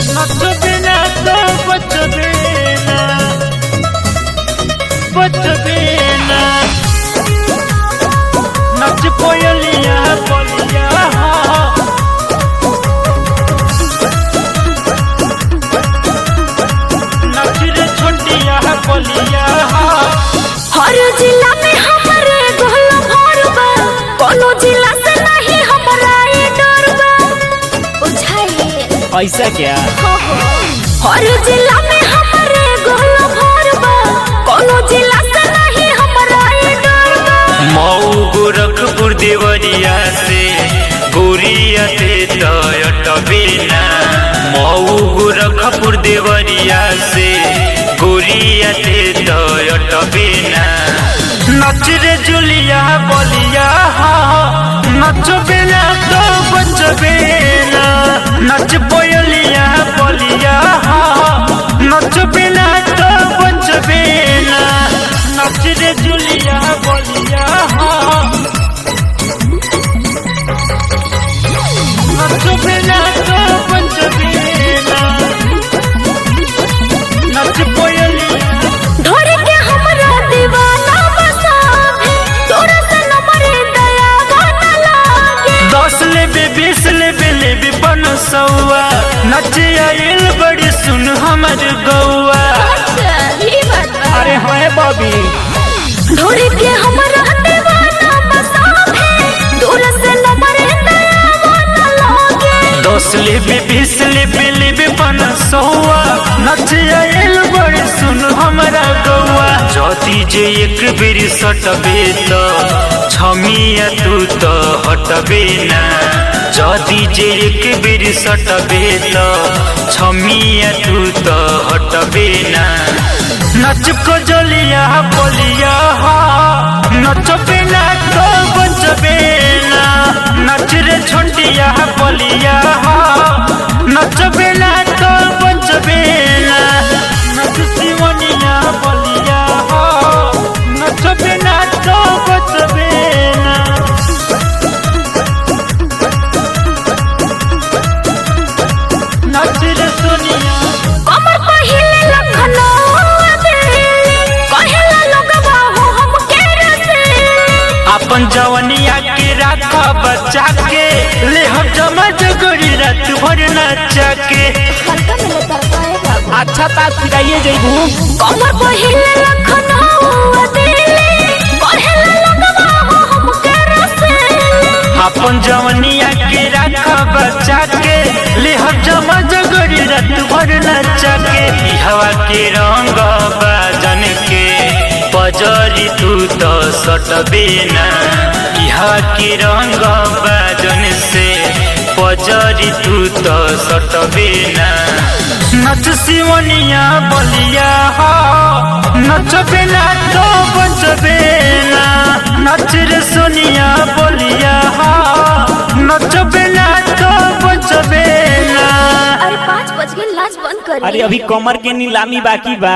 बचबे ना तो बचबे ना, बचबे ना। नच कोयलिया बोलिया नच रे छोटिया बोलिया। हर जिला में हमारे गोल भरबा, कोनो जिला से नहीं हमारा ये डरबा। बुझाइए ऐसा क्या? हर जिला में हमारे गोल भरबा, कोनो जिला से नहीं हमारा ये डरबा। मऊ गोरखपुर देवरिया से गोरिया ते तयटबे ना। मऊ गोरखपुर देवरिया से गोरिया ते तयटबे ना। नच रे जुलिया बोलिया नचबे ना तो बचबे ना। नच कोयलिया बोलिया नचबे ना तो बचबे ना। नच रे जुलिया बोलिया नचबे ना तो बचबे ना। नच कोयलिया धर के हमरा दीवाना बसावे, तोरा से नंबर दया गाना लागे। 10 लेबे 20 लेबे 500। नच आइल बड़ी सुन हमर गौआ। अच्छा ये बात बा। अरे हाय बाबी धर के हमरा दीवाना बसावे, तोरा से नंबर दया गाना लागे। 10 लेबे 20 लेबे 500। नच आइल बड़ी सुन हमरा गौआ। जदी जे एक बेर सटबे तो छमिया तू तो हटबे ना। जदी जे एक बेर सटबे तो छमिया तू तो हटबे ना। नच को जलिया बोलिया नचबे ना तो बचबे ना। नच रे छोटिया बोलिया नचबे ना तो बचबे ना। नच सिवनिया बोलिया नचबे ना तो बचबे ना। नच रे सोनिया कमर पहिले लखनऊ दिल्ली, कहेला लोगवा हो हमके रसीली। अपन जवनिया के राख बचा के ले हम जमा जगरी रात भर नचा के। हल्का में तरपाएगा। अच्छा ता फिराइए जइबू। कमर पहिले लखनऊ दिल्ली, कहेला लोगवा हो हमके रसीली। अपन जवनिया के राख बचा के ले हम जमा जगरी रात भर नचा के। ई हवा के रंग बाजन के बजरी तू तो सटबे ना। ई हवा के रंग बाजन से बजरी तू तो सटबे ना। नच सिवनिया बोलिया नचबे ना तो बचबे ना। नच रे सोनिया बोलिया नचबे ना तो बचबे ना। अरे 5 बज गए, लाज बंद कर। अरे अभी कमर के नीलामी बाकी बा।